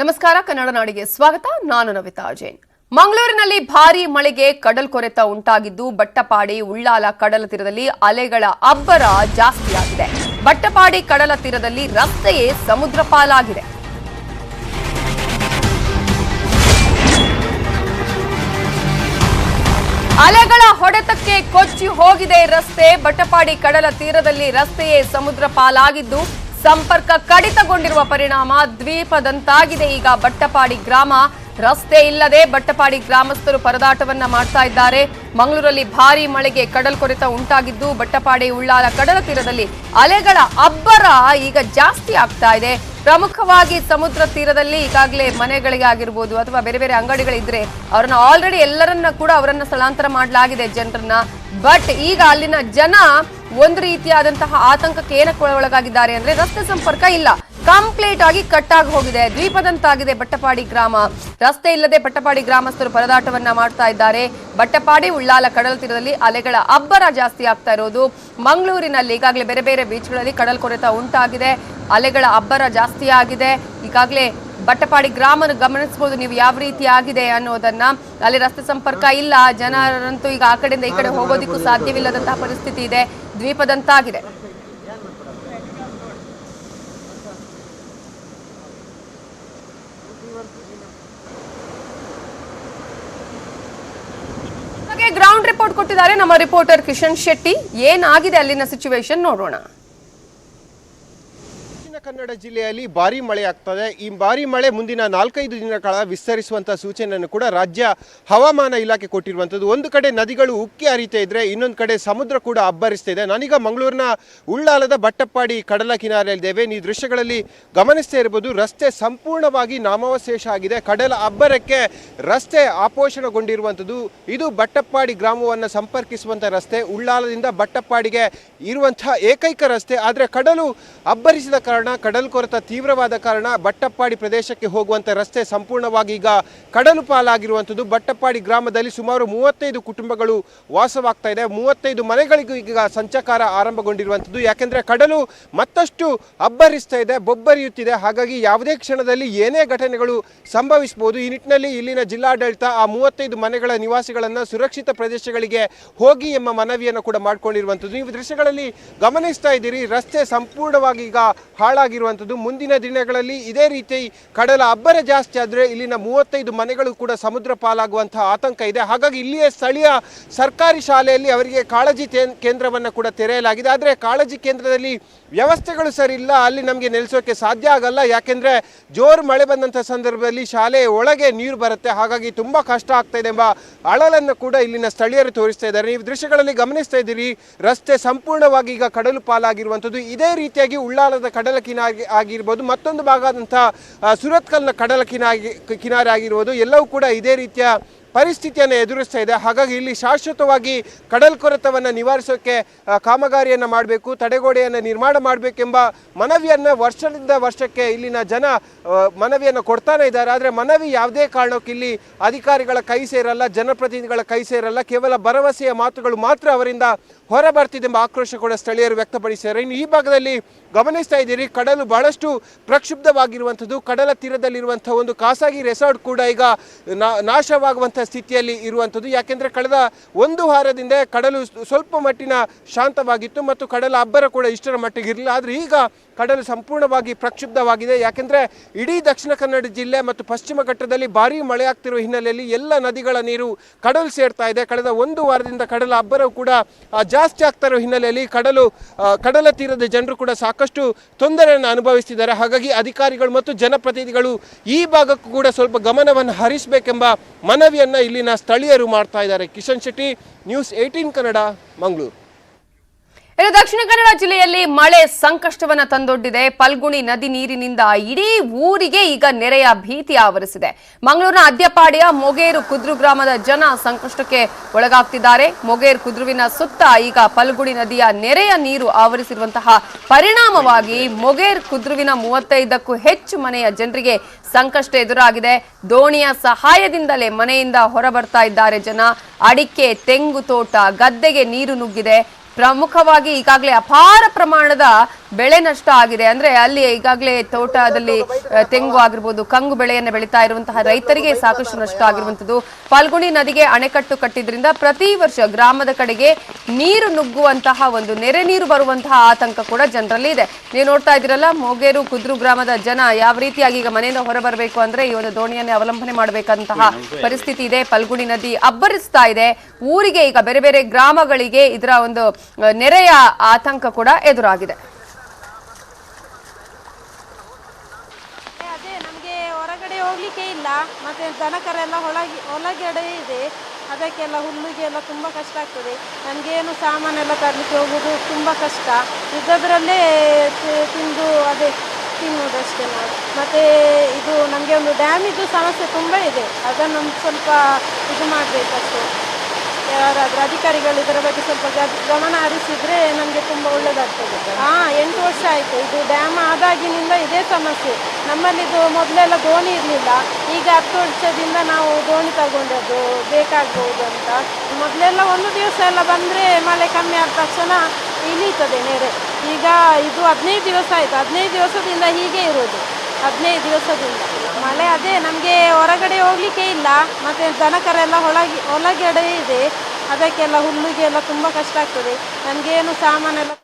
ನಮಸ್ಕಾರ ಕನ್ನಡ ನಾಡಿಗೆ ಸ್ವಾಗತ. ನಾನು ನವಿತಾ ಜೈನ್. ಮಂಗಳೂರಿನಲ್ಲಿ ಭಾರೀ ಮಳೆಗೆ ಕಡಲ್ಕೊರೆತ ಉಂಟಾಗಿದ್ದು ಬಟ್ಟಪಾಡಿ ಉಳ್ಳಾಲ ಕಡಲ ತೀರದಲ್ಲಿ ಅಲೆಗಳ ಅಬ್ಬರ ಜಾಸ್ತಿಯಾಗಿದೆ. ಬಟ್ಟಪಾಡಿ ಕಡಲ ತೀರದಲ್ಲಿ ರಸ್ತೆಯೇ ಸಮುದ್ರ ಪಾಲಾಗಿದೆ. ಅಲೆಗಳ ಹೊಡೆತಕ್ಕೆ ಕೊಚ್ಚಿ ಹೋಗಿದೆ ರಸ್ತೆ. ಬಟ್ಟಪಾಡಿ ಕಡಲ ತೀರದಲ್ಲಿ ರಸ್ತೆಯೇ ಸಮುದ್ರ ಪಾಲಾಗಿದ್ದು ಸಂಪರ್ಕ ಕಡಿತಗೊಂಡಿರುವ ಪರಿಣಾಮ ದ್ವೀಪದಂತಾಗಿದೆ ಈಗ ಬಟ್ಟಪಾಡಿ ಗ್ರಾಮ. ರಸ್ತೆ ಇಲ್ಲದೆ ಬಟ್ಟಪಾಡಿ ಗ್ರಾಮಸ್ಥರು ಪರದಾಟವನ್ನ ಮಾಡ್ತಾ ಇದ್ದಾರೆ. ಮಂಗಳೂರಲ್ಲಿ ಭಾರೀ ಮಳೆಗೆ ಕಡಲ್ಕೊರೆತ ಉಂಟಾಗಿದ್ದು ಬಟ್ಟಪಾಡಿ ಉಳ್ಳಾಲ ಕಡಲ ತೀರದಲ್ಲಿ ಅಲೆಗಳ ಅಬ್ಬರ ಈಗ ಜಾಸ್ತಿ ಆಗ್ತಾ ಇದೆ. ಪ್ರಮುಖವಾಗಿ ಸಮುದ್ರ ತೀರದಲ್ಲಿ ಈಗಾಗಲೇ ಮನೆಗಳಿಗೆ ಆಗಿರ್ಬೋದು ಅಥವಾ ಬೇರೆ ಬೇರೆ ಅಂಗಡಿಗಳಿದ್ರೆ ಅವರನ್ನ ಆಲ್ರೆಡಿ ಎಲ್ಲರನ್ನ ಕೂಡ ಅವರನ್ನ ಸ್ಥಳಾಂತರ ಮಾಡಲಾಗಿದೆ ಜನರನ್ನ. ಬಟ್ ಈಗ ಅಲ್ಲಿನ ಜನ ಒಂದು ರೀತಿಯಾದಂತಹ ಆತಂಕಕ್ಕೆ ಏನಕ್ಕೆ ಒಳಗಾಗಿದ್ದಾರೆ ಅಂದ್ರೆ ರಸ್ತೆ ಸಂಪರ್ಕ ಇಲ್ಲ, ಕಂಪ್ಲೀಟ್ ಆಗಿ ಕಟ್ ಆಗಿ ಹೋಗಿದೆ. ದ್ವೀಪದಂತಾಗಿದೆ ಬಟ್ಟಪಾಡಿ ಗ್ರಾಮ. ರಸ್ತೆ ಇಲ್ಲದೆ ಬಟ್ಟಪಾಡಿ ಗ್ರಾಮಸ್ಥರು ಪರದಾಟವನ್ನ ಮಾಡ್ತಾ ಇದ್ದಾರೆ. ಬಟ್ಟಪಾಡಿ ಉಳ್ಳಾಲ ಕಡಲ ತೀರದಲ್ಲಿ ಅಲೆಗಳ ಅಬ್ಬರ ಜಾಸ್ತಿ ಆಗ್ತಾ ಇರೋದು. ಮಂಗಳೂರಿನಲ್ಲಿ ಈಗಾಗಲೇ ಬೇರೆ ಬೇರೆ ಬೀಚ್ಗಳಲ್ಲಿ ಕಡಲ್ ಕೊರೆತ ಉಂಟಾಗಿದೆ, ಅಲೆಗಳ ಅಬ್ಬರ ಜಾಸ್ತಿ ಆಗಿದೆ. ಈಗಾಗಲೇ ಬಟ್ಟಪಾಡಿ ಗ್ರಾಮ ಗಮನಿಸಬಹುದು ನೀವು ಯಾವ ರೀತಿ ಆಗಿದೆ ಅನ್ನೋದನ್ನ. ಅಲ್ಲಿ ರಸ್ತೆ ಸಂಪರ್ಕ ಇಲ್ಲ, ಜನರಂತೂ ಈಗ ಆ ಕಡೆಯಿಂದ ಈ ಕಡೆ ಹೋಗೋದಿಕ್ಕೂ ಸಾಧ್ಯವಿಲ್ಲದಂತಹ ಪರಿಸ್ಥಿತಿ ಇದೆ. ದ್ವೀಪದಂತಾಗಿದೆ. ಹಾಗೆ ಗ್ರೌಂಡ್ ರಿಪೋರ್ಟ್ ಕೊಟ್ಟಿದ್ದಾರೆ ನಮ್ಮ ರಿಪೋರ್ಟರ್ ಕಿಶನ್ ಶೆಟ್ಟಿ. ಏನಾಗಿದೆ ಅಲ್ಲಿನ ಸಿಚುವೇಶನ್ ನೋಡೋಣ. ಕನ್ನಡ ಜಿಲ್ಲೆಯಲ್ಲಿ ಭಾರಿ ಮಳೆ ಆಗ್ತದೆ. ಈ ಭಾರಿ ಮಳೆ ಮುಂದಿನ 4-5 ದಿನಗಳ ಕಾಲ ವಿಸ್ತರಿಸುವಂತಹ ಸೂಚನೆಯನ್ನು ಕೂಡ ರಾಜ್ಯ ಹವಾಮಾನ ಇಲಾಖೆ ಕೊಟ್ಟಿರುವಂಥದ್ದು. ಒಂದು ಕಡೆ ನದಿಗಳು ಉಕ್ಕಿ ಹರಿತಾ ಇದ್ರೆ ಇನ್ನೊಂದು ಕಡೆ ಸಮುದ್ರ ಕೂಡ ಅಬ್ಬರಿಸ್ತಾ ಇದೆ. ನಾನೀಗ ಮಂಗಳೂರಿನ ಉಳ್ಳಾಲದ ಬಟ್ಟಪಾಡಿ ಕಡಲ ಕಿನಾರೆಯಲ್ಲಿದ್ದೇವೆ. ಈ ದೃಶ್ಯಗಳಲ್ಲಿ ಗಮನಿಸ್ತಾ ಇರಬಹುದು, ರಸ್ತೆ ಸಂಪೂರ್ಣವಾಗಿ ನಾಮಾವಶೇಷ ಆಗಿದೆ. ಕಡಲ ಅಬ್ಬರಕ್ಕೆ ರಸ್ತೆ ಆಪೋಷಣಗೊಂಡಿರುವಂಥದ್ದು. ಇದು ಬಟ್ಟಪಾಡಿ ಗ್ರಾಮವನ್ನು ಸಂಪರ್ಕಿಸುವಂಥ ರಸ್ತೆ. ಉಳ್ಳಾಲದಿಂದ ಬಟ್ಟಪಾಡಿಗೆ ಇರುವಂತಹ ಏಕೈಕ ರಸ್ತೆ. ಆದರೆ ಕಡಲು ಅಬ್ಬರಿಸಿದ ಕಾರಣ, ಕಡಲ್ ಕೊರೆತ ತೀವ್ರವಾದ ಕಾರಣ ಬಟ್ಟಪಾಡಿ ಪ್ರದೇಶಕ್ಕೆ ಹೋಗುವಂಥ ರಸ್ತೆ ಸಂಪೂರ್ಣವಾಗಿ ಈಗ ಕಡಲು ಪಾಲಾಗಿರುವಂಥದ್ದು. ಬಟ್ಟಪಾಡಿ ಗ್ರಾಮದಲ್ಲಿ ಸುಮಾರು 35 ಕುಟುಂಬಗಳು ವಾಸವಾಗ್ತಾ ಇದೆ. 35 ಮನೆಗಳಿಗೂ ಈಗ ಸಂಚಾರ ಆರಂಭಗೊಂಡಿರುವಂಥದ್ದು. ಯಾಕೆಂದರೆ ಕಡಲು ಮತ್ತಷ್ಟು ಅಬ್ಬರಿಸ್ತಾ ಇದೆ, ಬೊಬ್ಬರಿಯುತ್ತಿದೆ. ಹಾಗಾಗಿ ಯಾವುದೇ ಕ್ಷಣದಲ್ಲಿ ಏನೇ ಘಟನೆಗಳು ಸಂಭವಿಸಬಹುದು. ಈ ನಿಟ್ಟಿನಲ್ಲಿ ಇಲ್ಲಿನ ಜಿಲ್ಲಾಡಳಿತ ಆ 35 ಮನೆಗಳ ನಿವಾಸಿಗಳನ್ನು ಸುರಕ್ಷಿತ ಪ್ರದೇಶಗಳಿಗೆ ಹೋಗಿ ಎಂಬ ಮನವಿಯನ್ನು ಕೂಡ ಮಾಡಿಕೊಂಡಿರುವಂಥದ್ದು. ನೀವು ದೃಶ್ಯಗಳಲ್ಲಿ ಗಮನಿಸ್ತಾ ಇದ್ದೀರಿ, ರಸ್ತೆ ಸಂಪೂರ್ಣವಾಗಿ ಈಗ ಹಾಳಾಗಿರುವಂಥದ್ದು. ಮುಂದಿನ ದಿನಗಳಲ್ಲಿ ಇದೇ ರೀತಿ ಕಡಲ ಅಬ್ಬರ ಜಾಸ್ತಿ ಆದರೆ ಇಲ್ಲಿನ 35 ಮನೆಗಳು ಕೂಡ ಸಮುದ್ರ ಪಾಲಾಗುವಂತಹ ಆತಂಕ ಇದೆ. ಹಾಗಾಗಿ ಇಲ್ಲಿಯ ಸ್ಥಳೀಯ ಸರ್ಕಾರಿ ಶಾಲೆಯಲ್ಲಿ ಅವರಿಗೆ ಕಾಳಜಿ ಕೇಂದ್ರವನ್ನು ಕೂಡ ತೆರೆಯಲಾಗಿದೆ. ಆದರೆ ಕಾಳಜಿ ಕೇಂದ್ರದಲ್ಲಿ ವ್ಯವಸ್ಥೆಗಳು ಸರಿ ಇಲ್ಲ, ಅಲ್ಲಿ ನಮಗೆ ನೆಲೆಸೋಕೆ ಸಾಧ್ಯ ಆಗಲ್ಲ. ಯಾಕೆಂದರೆ ಜೋರು ಮಳೆ ಬಂದಂಥ ಸಂದರ್ಭದಲ್ಲಿ ಶಾಲೆಯ ಒಳಗೆ ನೀರು ಬರುತ್ತೆ. ಹಾಗಾಗಿ ತುಂಬ ಕಷ್ಟ ಆಗ್ತಾ ಇದೆ ಎಂಬ ಅಳಲನ್ನು ಕೂಡ ಇಲ್ಲಿನ ಸ್ಥಳೀಯರು ತೋರಿಸ್ತಾ ಇದ್ದಾರೆ. ನೀವು ದೃಶ್ಯಗಳಲ್ಲಿ ಗಮನಿಸ್ತಾ ಇದ್ದೀರಿ, ರಸ್ತೆ ಸಂಪೂರ್ಣವಾಗಿ ಈಗ ಕಡಲು ಪಾಲಾಗಿರುವಂಥದ್ದು. ಇದೇ ರೀತಿಯಾಗಿ ಉಳ್ಳಾಲದ ಕಡಲ ಕಿನಾರೆ ಆಗಿರ್ಬೋದು, ಮತ್ತೊಂದು ಭಾಗದಂಥ ಸುರತ್ಕಲ್ನ ಕಡಲ ಕಿನಾರೆ ಆಗಿರ್ಬೋದು, ಎಲ್ಲವೂ ಕೂಡ ಇದೇ ರೀತಿಯ ಪರಿಸ್ಥಿತಿಯನ್ನು ಎದುರಿಸ್ತಾ ಇದೆ. ಹಾಗಾಗಿ ಇಲ್ಲಿ ಶಾಶ್ವತವಾಗಿ ಕಡಲ್ ಕೊರೆತವನ್ನು ನಿವಾರಿಸೋಕ್ಕೆ ಕಾಮಗಾರಿಯನ್ನು ಮಾಡಬೇಕು, ತಡೆಗೋಡೆಯನ್ನು ನಿರ್ಮಾಣ ಮಾಡಬೇಕೆಂಬ ಮನವಿಯನ್ನು ವರ್ಷದಿಂದ ವರ್ಷಕ್ಕೆ ಇಲ್ಲಿನ ಜನ ಮನವಿಯನ್ನು ಕೊಡ್ತಾನೆ ಇದ್ದಾರೆ. ಆದರೆ ಮನವಿ ಯಾವುದೇ ಕಾರಣಕ್ಕೂ ಇಲ್ಲಿ ಅಧಿಕಾರಿಗಳ ಕೈ ಸೇರಲ್ಲ, ಜನಪ್ರತಿನಿಧಿಗಳ ಕೈ ಸೇರಲ್ಲ. ಕೇವಲ ಭರವಸೆಯ ಮಾತುಗಳು ಮಾತ್ರ ಅವರಿಂದ ಹೊರ ಬರ್ತಿದೆ ಎಂಬ ಆಕ್ರೋಶ ಕೂಡ ಸ್ಥಳೀಯರು ವ್ಯಕ್ತಪಡಿಸಿದ್ದಾರೆ. ಇನ್ನು ಈ ಭಾಗದಲ್ಲಿ ಗಮನಿಸ್ತಾ ಇದ್ದೀರಿ, ಕಡಲು ಬಹಳಷ್ಟು ಪ್ರಕ್ಷುಬ್ಧವಾಗಿರುವಂಥದ್ದು. ಕಡಲ ತೀರದಲ್ಲಿರುವಂಥ ಒಂದು ಖಾಸಗಿ ರೆಸಾರ್ಟ್ ಕೂಡ ಈಗ ನಾಶವಾಗುವಂಥ ಸ್ಥಿತಿಯಲ್ಲಿ ಇರುವಂಥದ್ದು. ಯಾಕೆಂದರೆ ಕಳೆದ ಒಂದು ವಾರದಿಂದ ಕಡಲು ಸ್ವಲ್ಪ ಮಟ್ಟಿನ ಶಾಂತವಾಗಿತ್ತು ಮತ್ತು ಕಡಲ ಅಬ್ಬರ ಕೂಡ ಇಷ್ಟರ ಮಟ್ಟಿಗೆ ಇರಲಿಲ್ಲ. ಆದರೆ ಈಗ ಕಡಲು ಸಂಪೂರ್ಣವಾಗಿ ಪ್ರಕ್ಷುಬ್ಧವಾಗಿದೆ. ಯಾಕೆಂದರೆ ಇಡೀ ದಕ್ಷಿಣ ಕನ್ನಡ ಜಿಲ್ಲೆ ಮತ್ತು ಪಶ್ಚಿಮ ಘಟ್ಟದಲ್ಲಿ ಭಾರೀ ಮಳೆ ಆಗ್ತಿರುವ ಹಿನ್ನೆಲೆಯಲ್ಲಿ ಎಲ್ಲ ನದಿಗಳ ನೀರು ಕಡಲು ಸೇರ್ತಾ ಇದೆ. ಕಳೆದ ಒಂದು ವಾರದಿಂದ ಕಡಲ ಅಬ್ಬರವು ಕೂಡ ಜಾಸ್ತಿ ಆಗ್ತಾ ಇರೋ ಹಿನ್ನೆಲೆಯಲ್ಲಿ ಕಡಲ ತೀರದ ಜನರು ಕೂಡ ಸಾಕಷ್ಟು ತೊಂದರೆಯನ್ನು ಅನುಭವಿಸ್ತಿದ್ದಾರೆ. ಹಾಗಾಗಿ ಅಧಿಕಾರಿಗಳು ಮತ್ತು ಜನಪ್ರತಿನಿಧಿಗಳು ಈ ಭಾಗಕ್ಕೂ ಕೂಡ ಸ್ವಲ್ಪ ಗಮನವನ್ನು ಹರಿಸಬೇಕೆಂಬ ಮನವಿಯನ್ನು ಇಲ್ಲಿನ ಸ್ಥಳೀಯರು ಮಾಡ್ತಾ ಇದ್ದಾರೆ. ಕಿಶನ್ ಶೆಟ್ಟಿ, ನ್ಯೂಸ್ 18 ಕನ್ನಡ, ಮಂಗಳೂರು. ಇನ್ನು ದಕ್ಷಿಣ ಕನ್ನಡ ಜಿಲ್ಲೆಯಲ್ಲಿ ಮಳೆ ಸಂಕಷ್ಟವನ್ನ ತಂದೊಡ್ಡಿದೆ. ಫಲ್ಗುಣಿ ನದಿ ನೀರಿನಿಂದ ಇಡೀ ಊರಿಗೆ ಈಗ ನೆರೆಯ ಭೀತಿ ಆವರಿಸಿದೆ. ಮಂಗಳೂರಿನ ಅದ್ಯಪಾಡಿಯ ಮೊಗೇರು ಕುದ್ರು ಗ್ರಾಮದ ಜನ ಸಂಕಷ್ಟಕ್ಕೆ ಒಳಗಾಗ್ತಿದ್ದಾರೆ. ಮೊಗೇರು ಕುದ್ರುವಿನ ಸುತ್ತ ಈಗ ಫಲ್ಗುಣಿ ನದಿಯ ನೆರೆಯ ನೀರು ಆವರಿಸಿರುವಂತಹ ಪರಿಣಾಮವಾಗಿ ಮೊಗೇರು ಕುದ್ರುವಿನ 35ಕ್ಕೂ ಹೆಚ್ಚು ಮನೆಯ ಜನರಿಗೆ ಸಂಕಷ್ಟ ಎದುರಾಗಿದೆ. ದೋಣಿಯ ಸಹಾಯದಿಂದಲೇ ಮನೆಯಿಂದ ಹೊರಬರ್ತಾ ಇದ್ದಾರೆ ಜನ. ಅಡಿಕೆ, ತೆಂಗು ತೋಟ, ಗದ್ದೆಗೆ ನೀರು ನುಗ್ಗಿದೆ. ಪ್ರಮುಖವಾಗಿ ಈಗಾಗಲೇ ಅಪಾರ ಪ್ರಮಾಣದ ಬೆಳೆ ನಷ್ಟ ಆಗಿದೆ. ಅಂದ್ರೆ ಅಲ್ಲಿ ಈಗಾಗಲೇ ತೋಟದಲ್ಲಿ ತೆಂಗು ಆಗಿರ್ಬೋದು, ಕಂಗು ಬೆಳೆಯನ್ನು ಬೆಳೀತಾ ಇರುವಂತಹ ರೈತರಿಗೆ ಸಾಕಷ್ಟು ನಷ್ಟ ಆಗಿರುವಂತದ್ದು. ಫಲ್ಗುಣಿ ನದಿಗೆ ಅಣೆಕಟ್ಟು ಕಟ್ಟಿದ್ರಿಂದ ಪ್ರತಿ ವರ್ಷ ಗ್ರಾಮದ ಕಡೆಗೆ ನೀರು ನುಗ್ಗುವಂತಹ ಒಂದು ನೆರೆ ನೀರು ಬರುವಂತಹ ಆತಂಕ ಕೂಡ ಜನರಲ್ಲಿ ಇದೆ. ನೀವು ನೋಡ್ತಾ ಇದ್ದೀರಲ್ಲ, ಮೊಗೇರು ಕುದ್ರು ಗ್ರಾಮದ ಜನ ಯಾವ ರೀತಿಯಾಗಿ ಈಗ ಮನೆಯಿಂದ ಹೊರಬರಬೇಕು ಅಂದ್ರೆ ಈ ಒಂದು ದೋಣಿಯನ್ನೇ ಅವಲಂಬನೆ ಮಾಡಬೇಕಂತಹ ಪರಿಸ್ಥಿತಿ ಇದೆ. ಫಲ್ಗುಣಿ ನದಿ ಅಬ್ಬರಿಸ್ತಾ ಇದೆ. ಊರಿಗೆ ಈಗ ಬೇರೆ ಬೇರೆ ಗ್ರಾಮಗಳಿಗೆ ಇದರ ಒಂದು ನೆರೆಯ ಆತಂಕ ಕೂಡ ಎದುರಾಗಿದೆ. ಅದೇ ನಮಗೆ ಹೊರಗಡೆ ಹೋಗ್ಲಿಕ್ಕೆ ಇಲ್ಲ, ಮತ್ತೆ ದನಕರ ಎಲ್ಲ ಒಳಗಡೆ ಇದೆ, ಅದಕ್ಕೆಲ್ಲ ಹುಲ್ಲಿಗೆಲ್ಲ ತುಂಬ ಕಷ್ಟ ಆಗ್ತದೆ. ನಮಗೇನು ಸಾಮಾನೆಲ್ಲ ತರಲಿಕ್ಕೆ ಹೋಗೋದು ತುಂಬ ಕಷ್ಟ. ಇದ್ದದ್ರಲ್ಲೇ ತಿಂದು ಅದೇ ತಿನ್ನುವುದಷ್ಟೇ ನಾವು. ಮತ್ತು ಇದು ನಮಗೆ ಒಂದು ಡ್ಯಾಮಿದ್ದು ಸಮಸ್ಯೆ ತುಂಬ ಇದೆ, ಅದನ್ನು ಸ್ವಲ್ಪ ಇದು ಮಾಡಬೇಕಷ್ಟೇ. ಯಾರಾದರೂ ಅಧಿಕಾರಿಗಳು ಇದರ ಬಗ್ಗೆ ಸ್ವಲ್ಪ ಗಮನ ಹರಿಸಿದರೆ ನಮಗೆ ತುಂಬ ಒಳ್ಳೆಯದಾಗ್ತದೆ. 8 ವರ್ಷ ಆಯಿತು ಇದು ಡ್ಯಾಮ್ ಆದಾಗಿನಿಂದ ಇದೇ ಸಮಸ್ಯೆ. ನಮ್ಮಲ್ಲಿದು ಮೊದಲೆಲ್ಲ ದೋಣಿ ಇರಲಿಲ್ಲ, ಈಗ 10 ವರ್ಷದಿಂದ ನಾವು ದೋಣಿ ತಗೊಂಡದ್ದು ಬೇಕಾಗ್ಬೋದು ಅಂತ. ಮೊದಲೆಲ್ಲ ಒಂದು ದಿವಸ ಎಲ್ಲ ಬಂದರೆ ಮಳೆ ಕಮ್ಮಿ ಆದ ತಕ್ಷಣ ಇಳೀತದೆ ನೆರೆ. ಈಗ ಇದು 15 ದಿವಸ ಆಯಿತು, 15 ದಿವಸದಿಂದ ಹೀಗೆ ಇರೋದು. 15 ದಿವಸದಿಂದ ಮಳೆ. ಅದೇ ನಮಗೆ ಹೊರಗಡೆ ಹೋಗ್ಲಿಕ್ಕೆ ಇಲ್ಲ, ಮತ್ತು ದನಕರ ಎಲ್ಲ ಒಳಗಡೆ ಇದೆ, ಅದಕ್ಕೆಲ್ಲ ಹುಲ್ಲಿಗೆಲ್ಲ ತುಂಬ ಕಷ್ಟ ಆಗ್ತದೆ. ನಮಗೇನು ಸಾಮಾನೆಲ್ಲ